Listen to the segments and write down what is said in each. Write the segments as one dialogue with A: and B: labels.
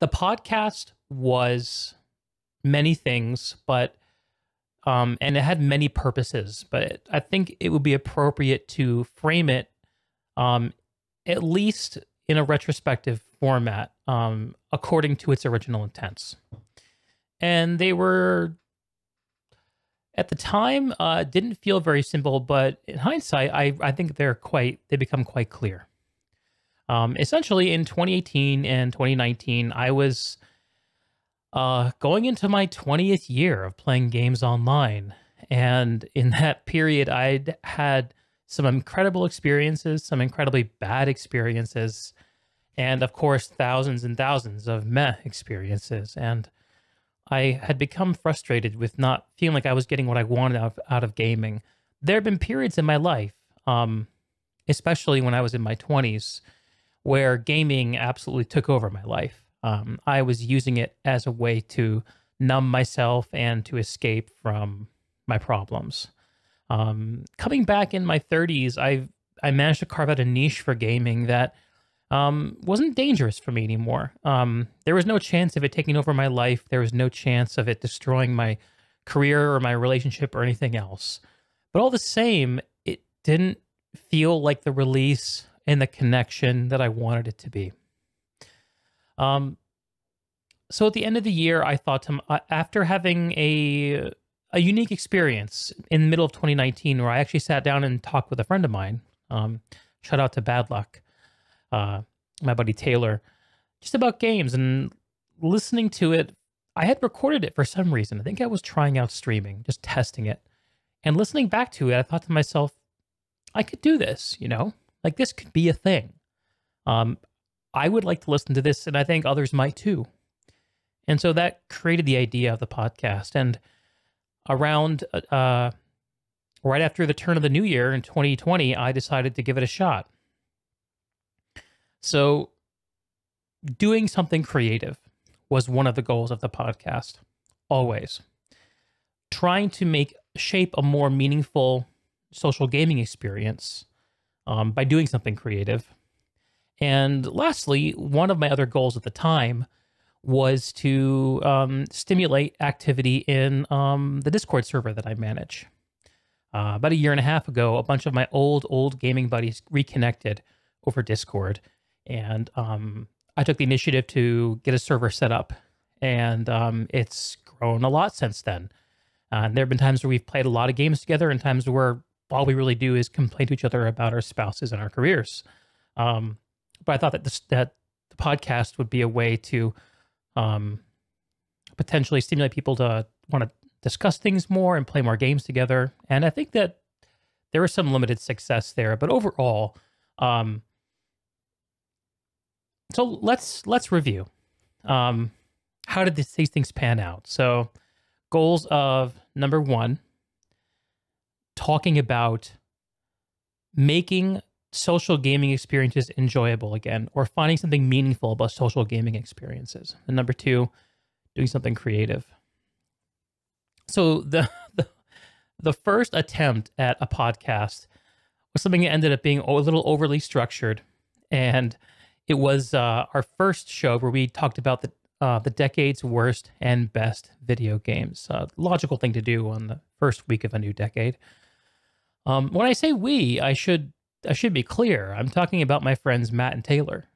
A: The podcast was many things, but and it had many purposes. But I think it would be appropriate to frame it um, at least in a retrospective format, according to its original intents. And they were at the time didn't feel very simple, but in hindsight, I think they become quite clear. Essentially, in 2018 and 2019, I was going into my 20th year of playing games online. And in that period, I'd had some incredible experiences, some incredibly bad experiences, and of course, thousands and thousands of meh experiences. And I had become frustrated with not feeling like I was getting what I wanted out of gaming. There have been periods in my life, especially when I was in my 20s, where gaming absolutely took over my life. I was using it as a way to numb myself and to escape from my problems. Coming back in my 30s, I managed to carve out a niche for gaming that wasn't dangerous for me anymore. There was no chance of it taking over my life. There was no chance of it destroying my career or my relationship or anything else. But all the same, it didn't feel like the release and the connection that I wanted it to be. So at the end of the year, I thought after having a unique experience in the middle of 2019, where I actually sat down and talked with a friend of mine, shout out to Bad Luck, my buddy Taylor, just about games, and listening to it. I had recorded it for some reason. I think I was trying out streaming, just testing it. And listening back to it, I thought to myself, I could do this, like this could be a thing. I would like to listen to this, and I think others might too. And so that created the idea of the podcast. And around right after the turn of the new year in 2020, I decided to give it a shot. So doing something creative was one of the goals of the podcast, always. Trying to shape a more meaningful social gaming experience by doing something creative. And lastly, one of my other goals at the time was to stimulate activity in the Discord server that I manage. About a year and a half ago, a bunch of my old gaming buddies reconnected over Discord. And I took the initiative to get a server set up. And it's grown a lot since then. There have been times where we've played a lot of games together, and times where all we really do is complain to each other about our spouses and our careers. But I thought that the podcast would be a way to potentially stimulate people to want to discuss things more and play more games together. And I think that there was some limited success there. But overall, so let's review. How did these things pan out? So goals of number one, talking about making social gaming experiences enjoyable again, or finding something meaningful about social gaming experiences. And number two, doing something creative. So the first attempt at a podcast was something that ended up being a little overly structured. And it was our first show where we talked about the decade's worst and best video games. Logical thing to do on the first week of a new decade. When I say we, I should be clear. I'm talking about my friends Matt and Taylor,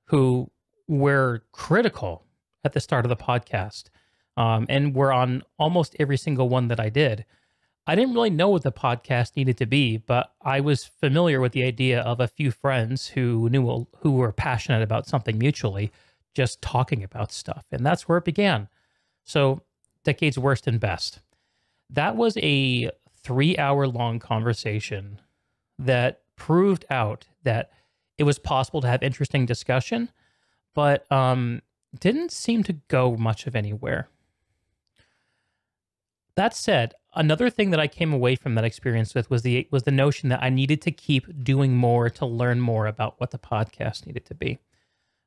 A: who were critical at the start of the podcast, and were on almost every single one that I did. I didn't really know what the podcast needed to be, but I was familiar with the idea of a few friends who were passionate about something mutually, just talking about stuff. And that's where it began. So, decade's worst and best. That was a 3-hour-long conversation that proved out that it was possible to have interesting discussion, but didn't seem to go much of anywhere. That said, another thing that I came away from that experience with was the notion that I needed to keep doing more to learn more about what the podcast needed to be.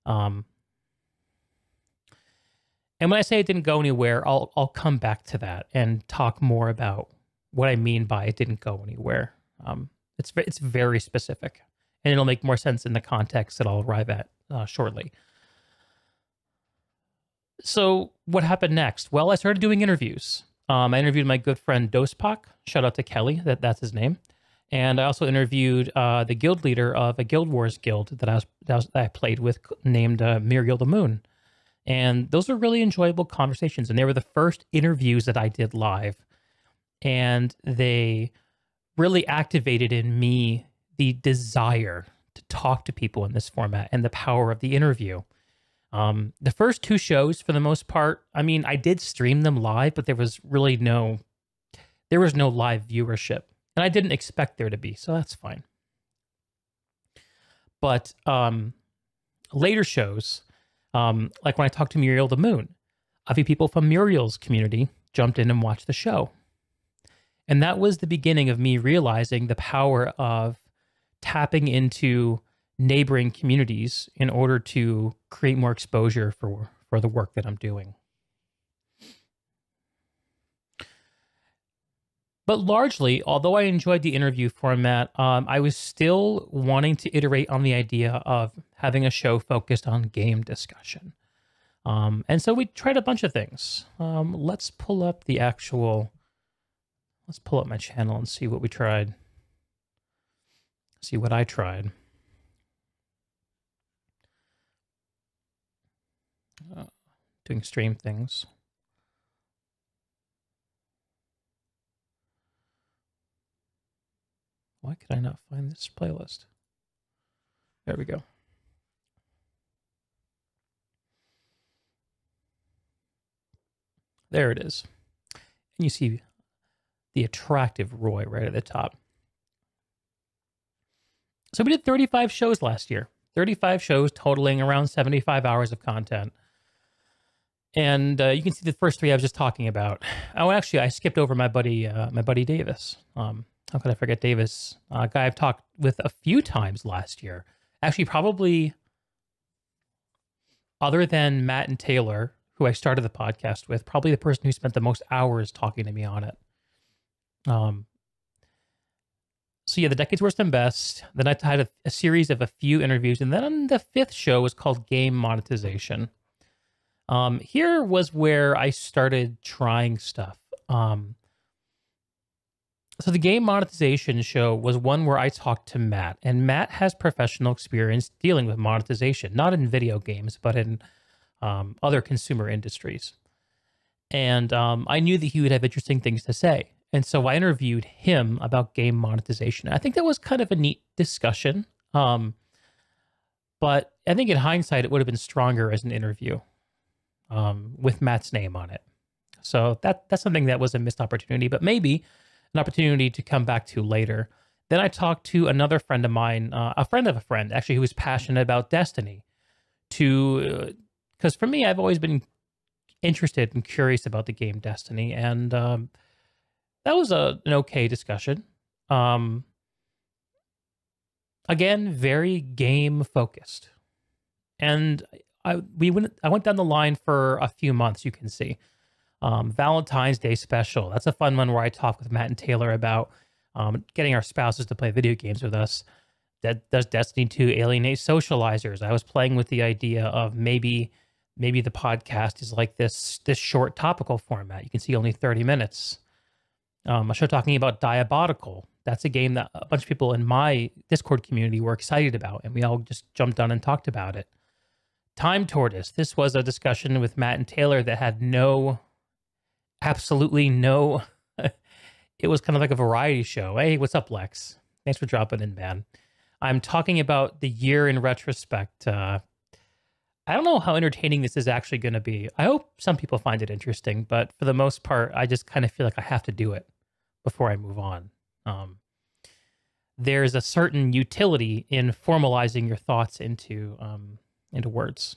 A: And when I say it didn't go anywhere, I'll come back to that and talk more about what I mean by it didn't go anywhere. It's very specific, and it'll make more sense in the context that I'll arrive at shortly. So what happened next? Well, I started doing interviews. I interviewed my good friend Dospak. Shout out to Kelly, that's his name. And I also interviewed the guild leader of a Guild Wars guild that I played with, named Muriel the Moon. And those were really enjoyable conversations. And they were the first interviews that I did live. And they really activated in me the desire to talk to people in this format and the power of the interview. The first two shows, for the most part, I mean, I did stream them live, but there was no live viewership. And I didn't expect there to be, so that's fine. But later shows, like when I talked to Muriel the Moon, a few people from Muriel's community jumped in and watched the show. And that was the beginning of me realizing the power of tapping into neighboring communities in order to create more exposure for the work that I'm doing. But largely, although I enjoyed the interview format, I was still wanting to iterate on the idea of having a show focused on game discussion. And so we tried a bunch of things. Let's pull up my channel and see what we tried. See what I tried. Doing stream things. Why could I not find this playlist? There we go. There it is. And you see the attractive Roy right at the top. So we did 35 shows last year. 35 shows totaling around 75 hours of content. And you can see the first three I was just talking about. Oh, actually, I skipped over my buddy Davis. How could I forget Davis? A guy I've talked with a few times last year. Actually, probably other than Matt and Taylor, who I started the podcast with, probably the person who spent the most hours talking to me on it. So yeah, the Decade's Worst and Best. Then I had a series of a few interviews. And then the fifth show was called Game Monetization. Here was where I started trying stuff. So the Game Monetization show was one where I talked to Matt, and Matt has professional experience dealing with monetization, not in video games, but in other consumer industries. And I knew that he would have interesting things to say. And so I interviewed him about game monetization. I think that was kind of a neat discussion. But I think in hindsight, it would have been stronger as an interview with Matt's name on it. So that's something that was a missed opportunity, but maybe an opportunity to come back to later. Then I talked to another friend of mine, a friend of a friend, actually, who was passionate about Destiny. Because for me, I've always been interested and curious about the game Destiny, and that was an okay discussion. Again, very game focused, and I went down the line for a few months. You can see. Valentine's Day special. That's a fun one where I talk with Matt and Taylor about getting our spouses to play video games with us. Does Destiny 2 alienate socializers? I was playing with the idea of maybe the podcast is like this short topical format. You can see only 30 minutes. I started talking about Diabolical. That's a game that a bunch of people in my Discord community were excited about, and we all just jumped on and talked about it. Time Tortoise. This was a discussion with Matt and Taylor that had absolutely no, it was kind of like a variety show. Hey, what's up, Lex? Thanks for dropping in, man. I'm talking about the year in retrospect. I don't know how entertaining this is actually going to be. I hope some people find it interesting, but for the most part, I just kind of feel like I have to do it before I move on. There's a certain utility in formalizing your thoughts into words.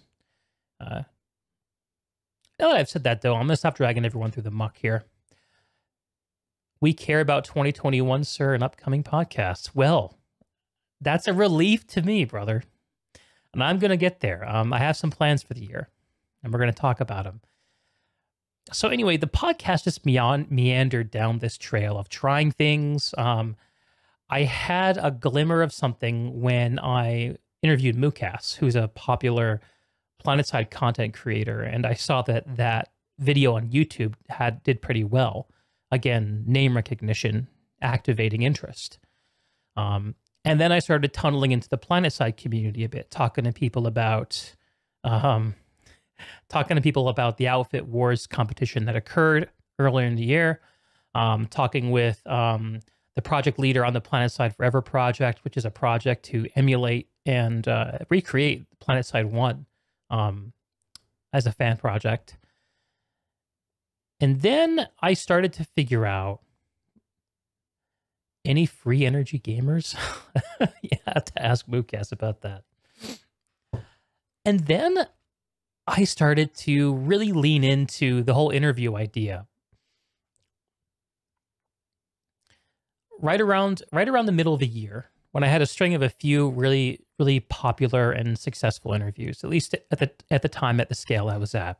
A: Now that I've said that, though, I'm going to stop dragging everyone through the muck here. We care about 2021, sir, and upcoming podcasts. Well, that's a relief to me, brother. And I'm going to get there. I have some plans for the year, and we're going to talk about them. So anyway, the podcast just meandered down this trail of trying things. I had a glimmer of something when I interviewed Mukas, who's a popular Planetside content creator, and I saw that that video on YouTube did pretty well. Again, name recognition, activating interest. And then I started tunneling into the Planetside community a bit, talking to people about the Outfit Wars competition that occurred earlier in the year, talking with the project leader on the Planetside Forever project, which is a project to emulate and recreate Planetside 1 as a fan project. And then I started to figure out, any free energy gamers? You have to ask Moocast about that. And then I started to really lean into the whole interview idea. Right around the middle of the year, when I had a string of a few really, really popular and successful interviews, at least at the time at the scale I was at,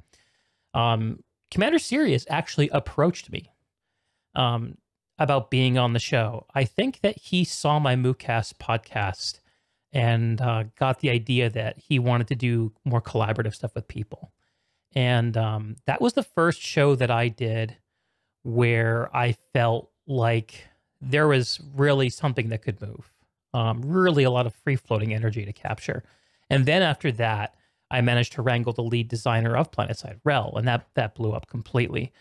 A: Commander Sirius actually approached me about being on the show. I think that he saw my Moocast podcast and got the idea that he wanted to do more collaborative stuff with people. And that was the first show that I did where I felt like there was really something that could move. Really a lot of free-floating energy to capture. And then after that, I managed to wrangle the lead designer of Planetside, Rel, and that blew up completely.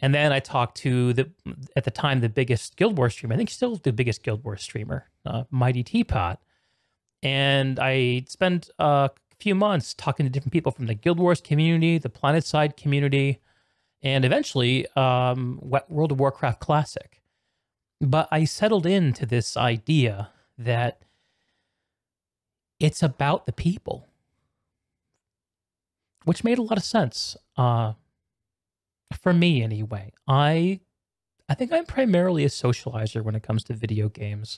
A: And then I talked to at the time, the biggest Guild Wars streamer, I think still the biggest Guild Wars streamer, Mighty Teapot. And I spent a few months talking to different people from the Guild Wars community, the Planetside community, and eventually World of Warcraft Classic. But I settled into this idea that it's about the people, which made a lot of sense. For me, anyway. I think I'm primarily a socializer when it comes to video games.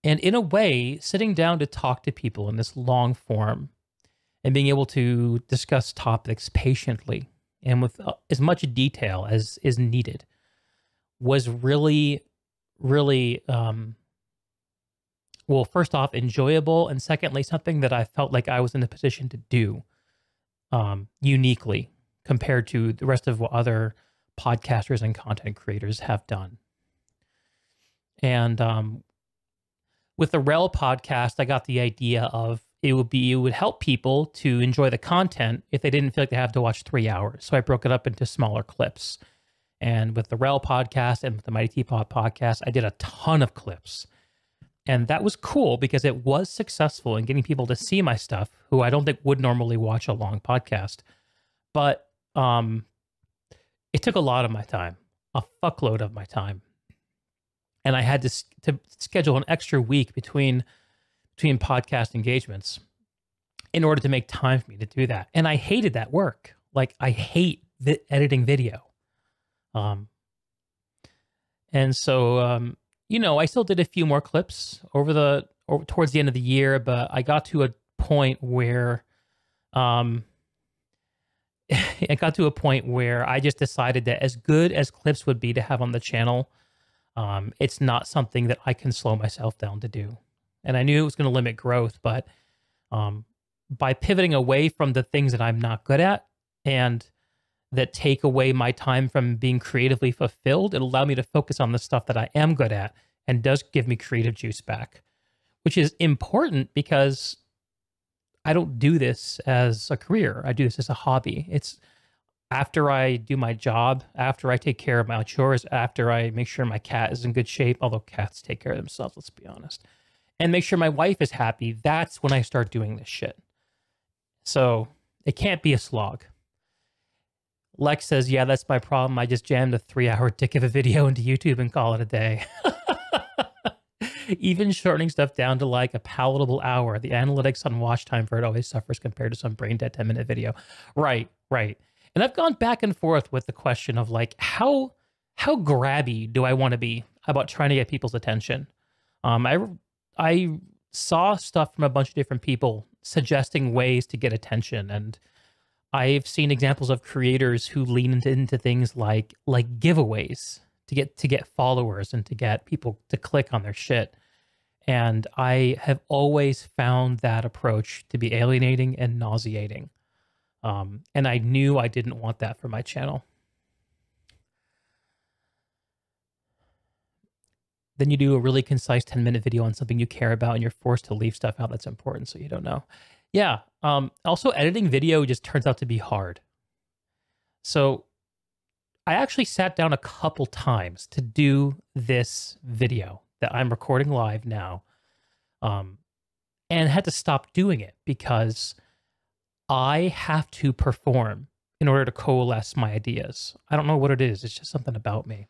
A: And in a way, sitting down to talk to people in this long form and being able to discuss topics patiently and with as much detail as is needed was really, really, well, first off, enjoyable. And secondly, something that I felt like I was in a position to do uniquely compared to the rest of what other podcasters and content creators have done. And with the Rel podcast, I got the idea of it would help people to enjoy the content if they didn't feel like they have to watch 3 hours. So I broke it up into smaller clips. And with the Rel podcast and with the Mighty Teapot podcast, I did a ton of clips. And that was cool because it was successful in getting people to see my stuff who I don't think would normally watch a long podcast. But it took a lot of my time, a fuckload of my time. And I had to schedule an extra week between podcast engagements in order to make time for me to do that. And I hated that work. Like, I hate editing video. And so, you know, I still did a few more clips towards the end of the year, but I got to a point where, I just decided that as good as clips would be to have on the channel, it's not something that I can slow myself down to do. And I knew it was going to limit growth, but by pivoting away from the things that I'm not good at and that take away my time from being creatively fulfilled, it allowed me to focus on the stuff that I am good at and does give me creative juice back, which is important because I don't do this as a career. I do this as a hobby. It's after I do my job, after I take care of my chores, after I make sure my cat is in good shape, although cats take care of themselves, let's be honest, and make sure my wife is happy, that's when I start doing this shit. So it can't be a slog. Lex says, yeah, that's my problem. I just jammed a 3-hour dick of a video into YouTube and call it a day. Even shortening stuff down to like a palatable hour, the analytics on watch time for it always suffers compared to some brain dead 10-minute video. Right. And I've gone back and forth with the question of like, how grabby do I want to be about trying to get people's attention? I saw stuff from a bunch of different people suggesting ways to get attention, and I've seen examples of creators who lean into things like giveaways to get followers and to get people to click on their shit. And I have always found that approach to be alienating and nauseating. And I knew I didn't want that for my channel. Then you do a really concise 10-minute video on something you care about, and you're forced to leave stuff out that's important so you don't know. Yeah. Also, editing video just turns out to be hard. So I actually sat down a couple times to do this video that I'm recording live now, and had to stop doing it because I have to perform in order to coalesce my ideas. I don't know what it is. It's just something about me.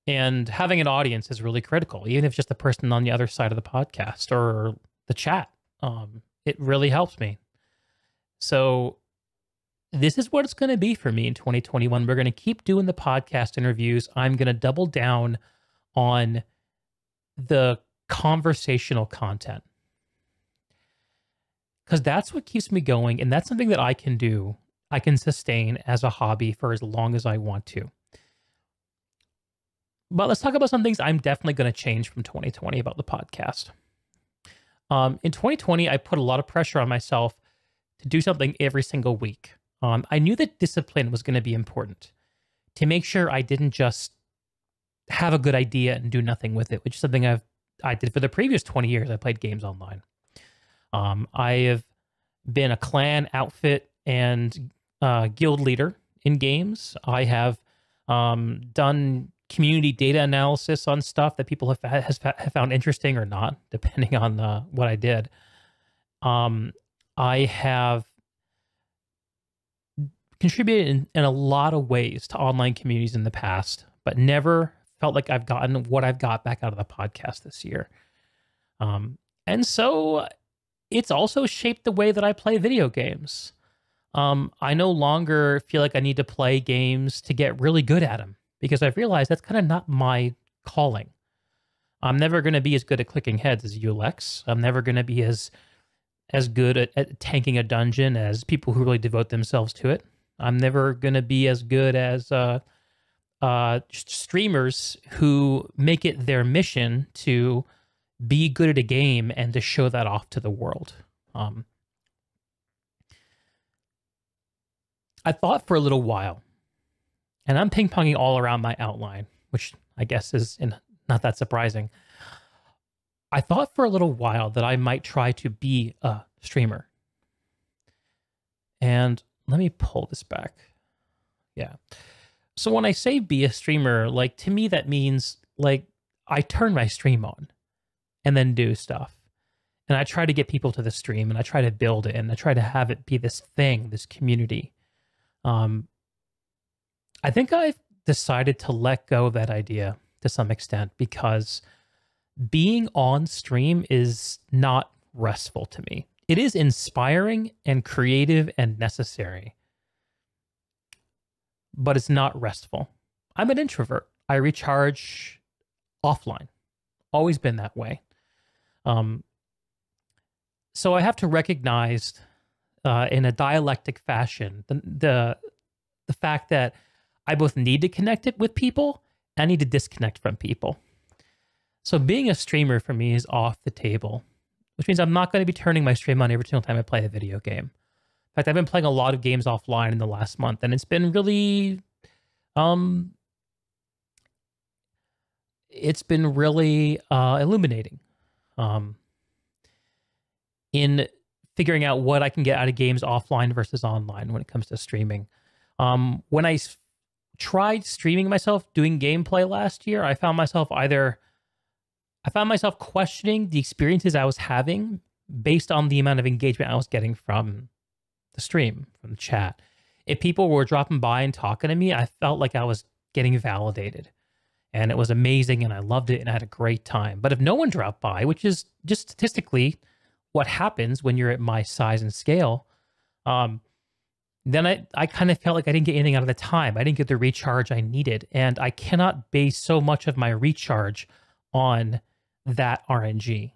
A: And having an audience is really critical, even if it's just the person on the other side of the podcast or the chat. It really helps me. So this is what it's going to be for me in 2021. We're going to keep doing the podcast interviews. I'm going to double down on the conversational content, because that's what keeps me going. And that's something that I can do. I can sustain as a hobby for as long as I want to. But let's talk about some things I'm definitely going to change from 2020 about the podcast. In 2020, I put a lot of pressure on myself to do something every single week. I knew that discipline was going to be important, to make sure I didn't just have a good idea and do nothing with it, which is something I did for the previous 20 years I played games online. I have been a clan, outfit, and guild leader in games. I have done community data analysis on stuff that people have found interesting or not, depending on what I did. I have contributed in a lot of ways to online communities in the past, but never felt like I've gotten what I've got back out of the podcast this year. And so it's also shaped the way that I play video games. I no longer feel like I need to play games to get really good at them, because I've realized that's kind of not my calling. I'm never going to be as good at clicking heads as you, Lex. I'm never going to be as good at tanking a dungeon as people who really devote themselves to it. I'm never going to be as good as streamers who make it their mission to be good at a game and to show that off to the world. I thought for a little while, and I'm ping-ponging all around my outline, which I guess is not that surprising. I thought for a little while that I might try to be a streamer. And let me pull this back. Yeah. So when I say be a streamer, like, to me, that means, like, I turn my stream on and then do stuff. And I try to get people to the stream, and I try to build it, and I try to have it be this thing, this community. I think I've decided to let go of that idea to some extent, because being on stream is not restful to me. It is inspiring and creative and necessary, but it's not restful. I'm an introvert. I recharge offline. Always been that way. So I have to recognize in a dialectic fashion the fact that I both need to connect it with people and I need to disconnect from people. So being a streamer for me is off the table, which means I'm not going to be turning my stream on every single time I play a video game. In fact, I've been playing a lot of games offline in the last month, and it's been really, illuminating in figuring out what I can get out of games offline versus online when it comes to streaming. When I tried streaming myself doing gameplay last year, I found myself questioning the experiences I was having based on the amount of engagement I was getting from the stream, from the chat. If people were dropping by and talking to me, I felt like I was getting validated, and it was amazing, and I loved it, and I had a great time. But if no one dropped by, which is just statistically what happens when you're at my size and scale, then I kind of felt like I didn't get anything out of the time. I didn't get the recharge I needed, and I cannot base so much of my recharge on that RNG.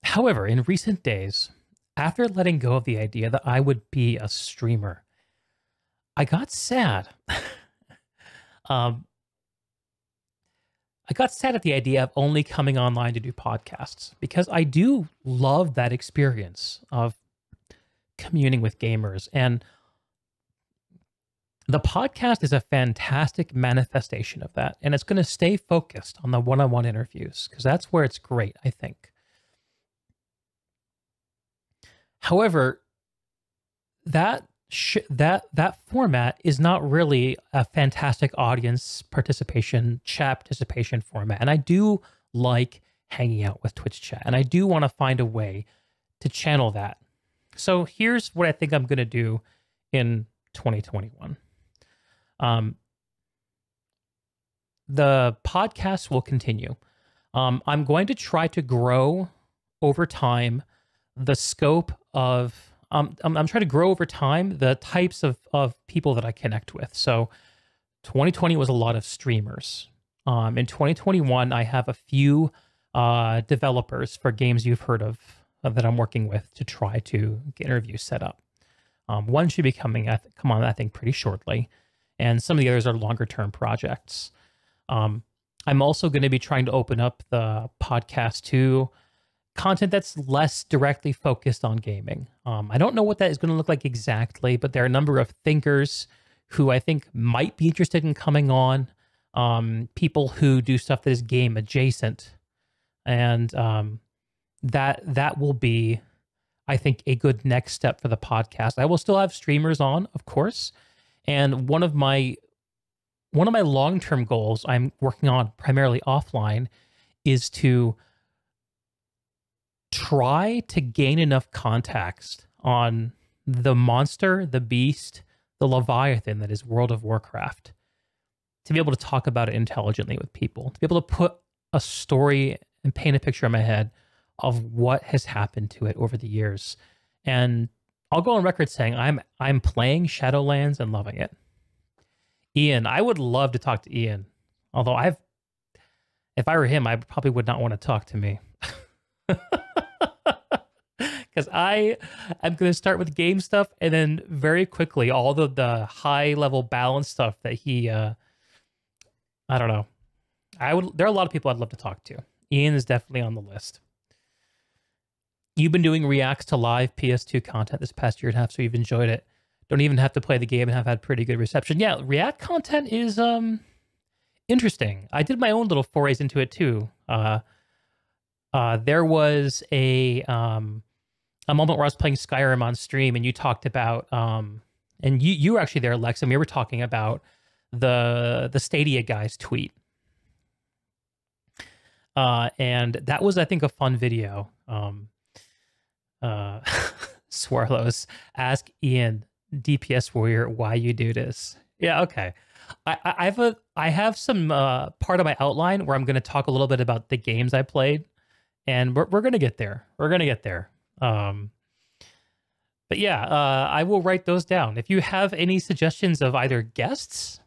A: However, in recent days, after letting go of the idea that I would be a streamer, I got sad. I I got sad at the idea of only coming online to do podcasts because I do love that experience of communing with gamers. And the podcast is a fantastic manifestation of that. And it's going to stay focused on the one-on-one interviews because that's where it's great, I think. However, that format is not really a fantastic audience participation, chat participation format. And I do like hanging out with Twitch chat, and I do want to find a way to channel that. So here's what I think I'm going to do in 2021. The podcast will continue. I'm going to try to grow over time the scope of I'm trying to grow over time the types of people that I connect with. So 2020 was a lot of streamers. In 2021, I have a few developers for games you've heard of that I'm working with to try to get interviews set up. One should be come on, I think, pretty shortly. And some of the others are longer term projects. I'm also going to be trying to open up the podcast to content that's less directly focused on gaming. I don't know what that is going to look like exactly, but there are a number of thinkers who I think might be interested in coming on, people who do stuff that is game adjacent. And that will be, I think, a good next step for the podcast. I will still have streamers on, of course. And one of my long-term goals I'm working on primarily offline is to try to gain enough context on the monster, the beast, the Leviathan that is World of Warcraft to be able to talk about it intelligently with people, to be able to put a story and paint a picture in my head of what has happened to it over the years. And I'll go on record saying I'm playing Shadowlands and loving it. Ian, I would love to talk to Ian. Although if I were him, I probably would not want to talk to me. Because I'm going to start with game stuff and then very quickly all the high level balance stuff that he, I don't know. There are a lot of people I'd love to talk to. Ian is definitely on the list. You've been doing reacts to live PS2 content this past year and a half, so you've enjoyed it. Don't even have to play the game and have had pretty good reception. Yeah, React content is interesting. I did my own little forays into it too. There was a moment where I was playing Skyrim on stream, and you talked about and you were actually there, Lex, and we were talking about the Stadia guy's tweet. And that was, I think, a fun video. Swirlos, ask Ian, DPS Warrior, why you do this. Yeah, okay. I have some part of my outline where I'm going to talk a little bit about the games I played, and we're going to get there. We're going to get there. But yeah, I will write those down. If you have any suggestions of either guests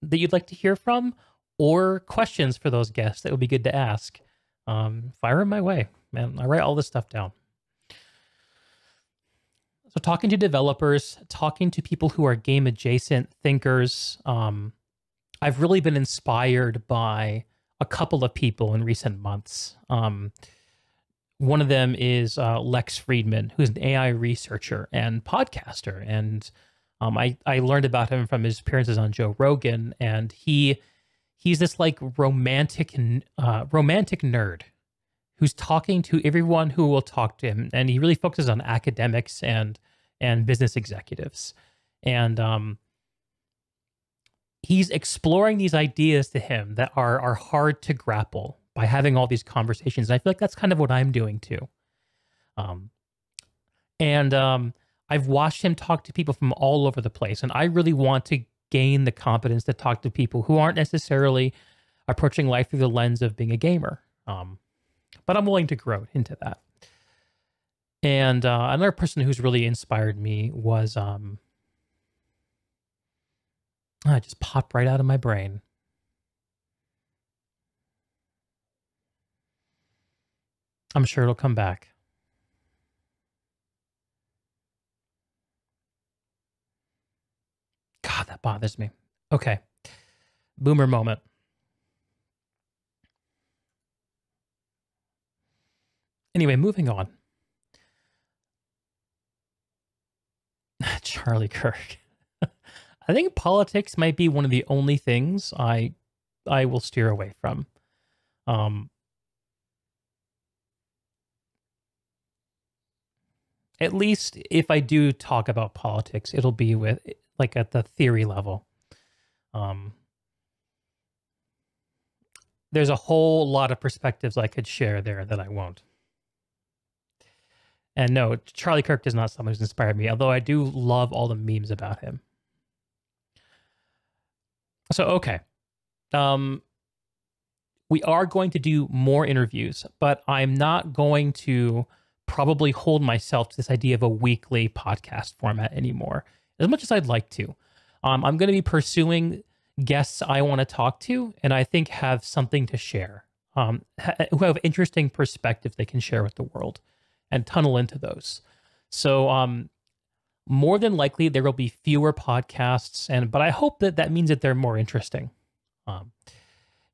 A: that you'd like to hear from or questions for those guests that would be good to ask, fire them my way, man. I write all this stuff down. So talking to developers, talking to people who are game adjacent thinkers, I've really been inspired by a couple of people in recent months. One of them is Lex Friedman, who's an AI researcher and podcaster. And I learned about him from his appearances on Joe Rogan. And he's this like romantic nerd who's talking to everyone who will talk to him. And he really focuses on academics and business executives. And he's exploring these ideas to him that are hard to grapple by having all these conversations. And I feel like that's kind of what I'm doing too. I've watched him talk to people from all over the place. And I really want to gain the competence to talk to people who aren't necessarily approaching life through the lens of being a gamer. But I'm willing to grow into that. And another person who's really inspired me was, it just popped right out of my brain. I'm sure it'll come back. God, that bothers me. Okay. Boomer moment. Anyway, moving on. Charlie Kirk. I think politics might be one of the only things I will steer away from. At least if I do talk about politics, it'll be with like at the theory level. There's a whole lot of perspectives I could share there that I won't. And no, Charlie Kirk is not someone who's inspired me, although I do love all the memes about him. So, okay. We are going to do more interviews, but I'm not going to probably hold myself to this idea of a weekly podcast format anymore, as much as I'd like to. I'm going to be pursuing guests I want to talk to, and I think have something to share, who have interesting perspectives they can share with the world, and tunnel into those. So more than likely, there will be fewer podcasts, but I hope that means that they're more interesting.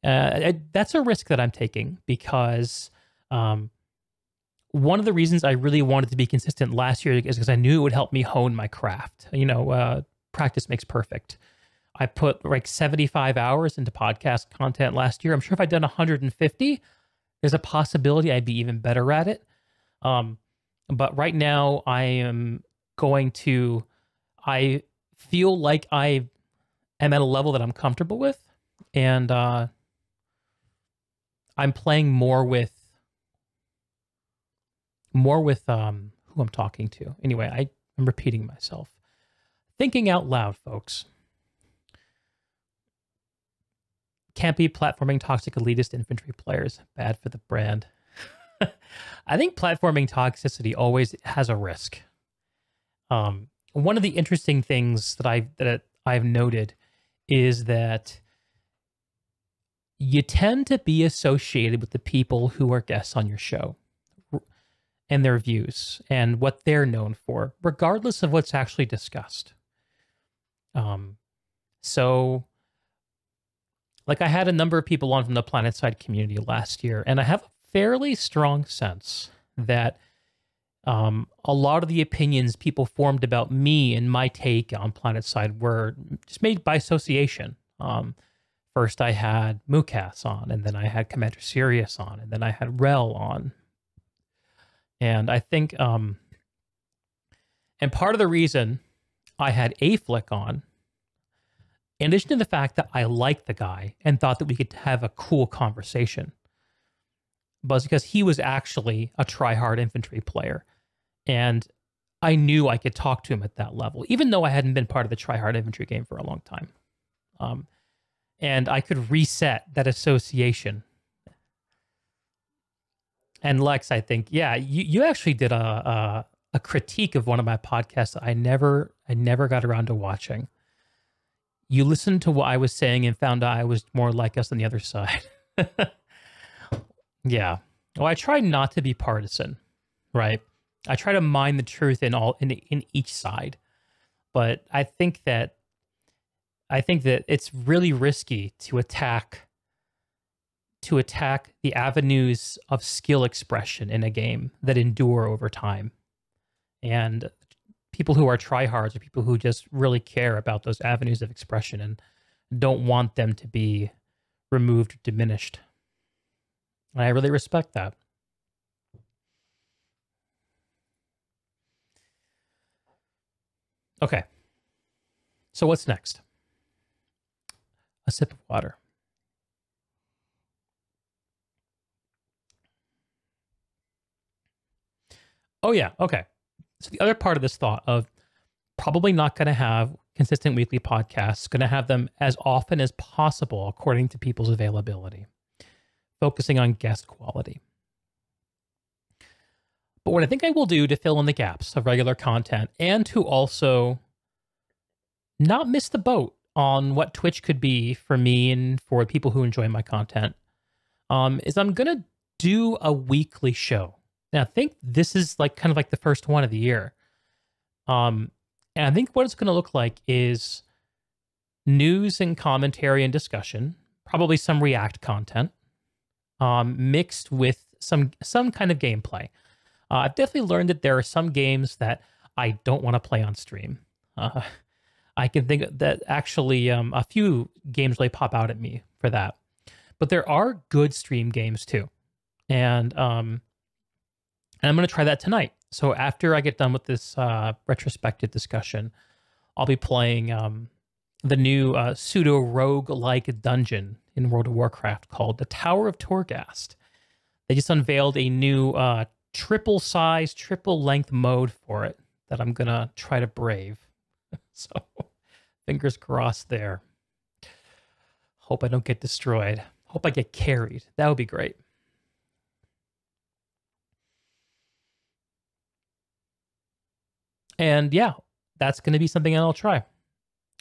A: That's a risk that I'm taking because one of the reasons I really wanted to be consistent last year is because I knew it would help me hone my craft. Practice makes perfect. I put like 75 hours into podcast content last year. I'm sure if I'd done 150, there's a possibility I'd be even better at it. But right now I feel like I am at a level that I'm comfortable with, and I'm playing more with who I'm talking to. Anyway, I'm repeating myself. Thinking out loud, folks. Can't be platforming toxic elitist infantry players. Bad for the brand. I think platforming toxicity always has a risk. One of the interesting things that I've noted is that you tend to be associated with the people who are guests on your show and their views and what they're known for, regardless of what's actually discussed. So like I had a number of people on from the Planetside community last year, and I have a fairly strong sense that a lot of the opinions people formed about me and my take on Planetside were just made by association. First I had Mukas on, and then I had Commander Sirius on, and then I had Rel on. And I think, and part of the reason I had A-Flick on, in addition to the fact that I liked the guy and thought that we could have a cool conversation, was because he was actually a try-hard infantry player. And I knew I could talk to him at that level, even though I hadn't been part of the try-hard infantry game for a long time. And I could reset that association. And Lex, I think, yeah, you actually did a critique of one of my podcasts that I never got around to watching. You listened to what I was saying and found out I was more like us on the other side. Yeah. Well, I try not to be partisan, right? I try to mine the truth in each side. But I think that it's really risky to attack the avenues of skill expression in a game that endure over time. And people who are tryhards are people who just really care about those avenues of expression and don't want them to be removed or diminished. And I really respect that. Okay. So what's next? A sip of water. Oh, yeah. Okay. So the other part of this thought of probably not going to have consistent weekly podcasts, going to have them as often as possible according to people's availability, focusing on guest quality. But what I think I will do to fill in the gaps of regular content and to also not miss the boat on what Twitch could be for me and for people who enjoy my content, is I'm going to do a weekly show. Now, I think this is kind of like the first one of the year. And I think what it's going to look like is news and commentary and discussion, probably some React content, mixed with some kind of gameplay. I've definitely learned that there are some games that I don't want to play on stream. I can think that actually a few games really pop out at me for that. But there are good stream games too. And I'm going to try that tonight. So after I get done with this retrospective discussion, I'll be playing the new pseudo-rogue-like dungeon in World of Warcraft called the Tower of Torghast. They just unveiled a new triple-size, triple-length mode for it that I'm going to try to brave. So fingers crossed there. Hope I don't get destroyed. Hope I get carried. That would be great. And yeah, that's going to be something I'll try.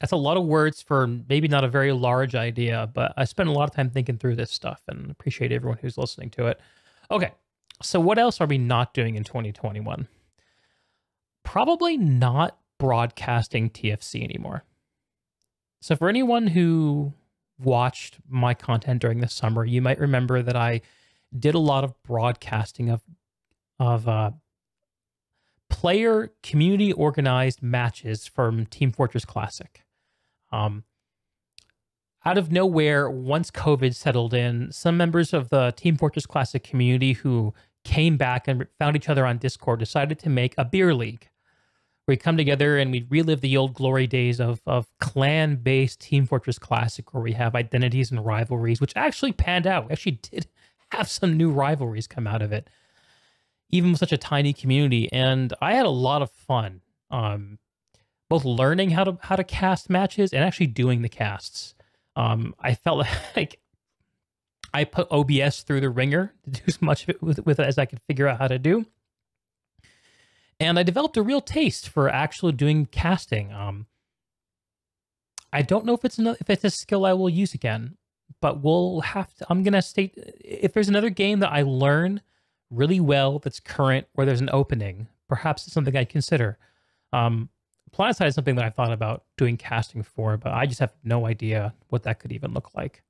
A: That's a lot of words for maybe not a very large idea, but I spent a lot of time thinking through this stuff and appreciate everyone who's listening to it. Okay, so what else are we not doing in 2021? Probably not broadcasting TFC anymore. So for anyone who watched my content during the summer, you might remember that I did a lot of broadcasting of player community organized matches from Team Fortress Classic. Out of nowhere, once COVID settled in, some members of the Team Fortress Classic community who came back and found each other on Discord decided to make a beer league where we come together and we relive the old glory days of clan-based Team Fortress Classic, where we have identities and rivalries, which actually panned out. We actually did have some new rivalries come out of it, even with such a tiny community. And I had a lot of fun, both learning how to cast matches and actually doing the casts. I felt like I put OBS through the ringer to do as much of it with it as I could figure out how to do. And I developed a real taste for actually doing casting. I don't know if it's a skill I will use again, but we'll have to. I'm gonna state, if there's another game that I learn really well that's current, where there's an opening, perhaps it's something I'd consider. Planetside is something that I thought about doing casting for, but I just have no idea what that could even look like.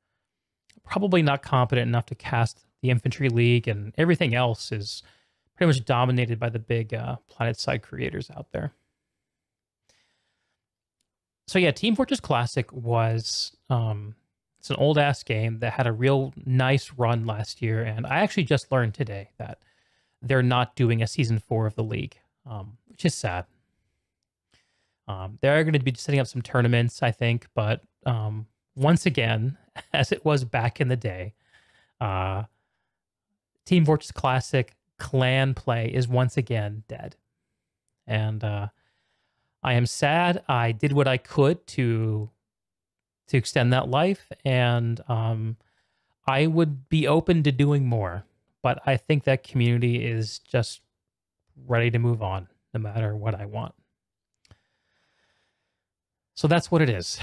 A: Probably not competent enough to cast the Infantry League, and everything else is pretty much dominated by the big Planetside creators out there. So yeah, Team Fortress Classic was it's an old ass game that had a real nice run last year, and I actually just learned today that they're not doing a season 4 of the league, which is sad. They're going to be setting up some tournaments, I think, but once again, as it was back in the day, Team Fortress Classic clan play is once again dead. And I am sad. I did what I could to extend that life, and I would be open to doing more. But I think that community is just ready to move on, no matter what I want. So that's what it is.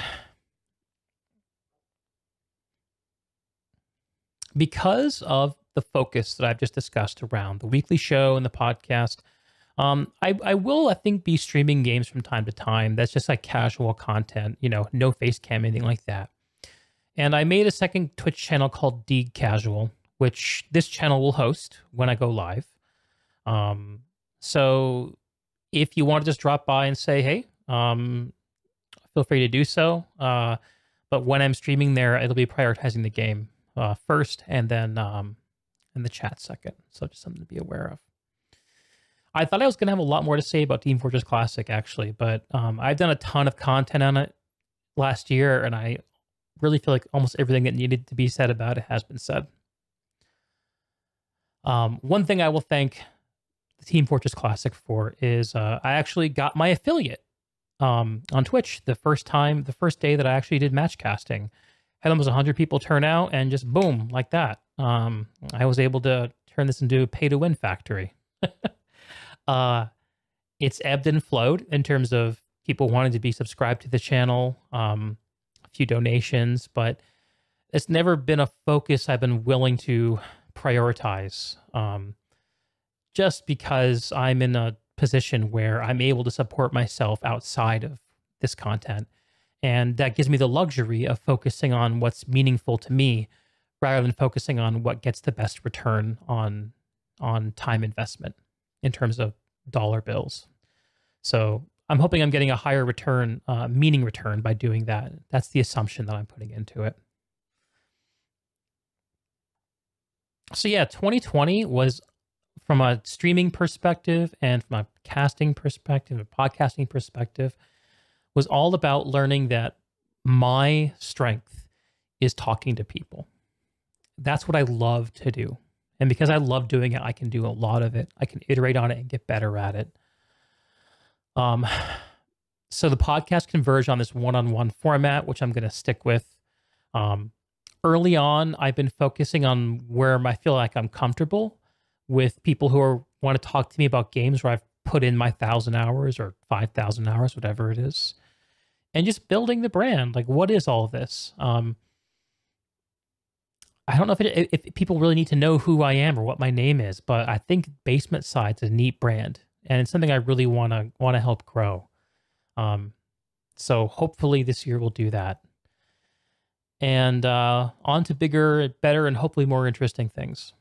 A: Because of the focus that I've just discussed around the weekly show and the podcast, I will, I think, be streaming games from time to time. That's just like casual content, you know, no face cam, anything like that. And I made a second Twitch channel called Deeg Casual, which this channel will host when I go live. So if you want to just drop by and say, hey, feel free to do so. But when I'm streaming there, it'll be prioritizing the game first, and then in the chat second. So just something to be aware of. I thought I was going to have a lot more to say about Team Fortress Classic, actually, but I've done a ton of content on it last year, and I really feel like almost everything that needed to be said about it has been said. One thing I will thank the Team Fortress Classic for is I actually got my affiliate on Twitch the first day that I actually did match casting. Had almost 100 people turn out, and just boom, like that. I was able to turn this into a pay-to-win factory. It's ebbed and flowed in terms of people wanting to be subscribed to the channel, a few donations, but it's never been a focus I've been willing to prioritize, just because I'm in a position where I'm able to support myself outside of this content. And that gives me the luxury of focusing on what's meaningful to me rather than focusing on what gets the best return on on time investment in terms of dollar bills. So I'm hoping I'm getting a higher return, meaning return by doing that. That's the assumption that I'm putting into it. So yeah, 2020 was, from a streaming perspective and from a casting perspective, a podcasting perspective, was all about learning that my strength is talking to people. That's what I love to do. And because I love doing it, I can do a lot of it. I can iterate on it and get better at it. So the podcast converged on this one-on-one format, which I'm going to stick with. Early on, I've been focusing on where I feel like I'm comfortable with people who want to talk to me about games where I've put in my 1,000 hours or 5,000 hours, whatever it is, and just building the brand. Like, what is all of this? I don't know if people really need to know who I am or what my name is, but I think Basementside is a neat brand, and it's something I really want to help grow. So hopefully this year we'll do that. And on to bigger, better, and hopefully more interesting things.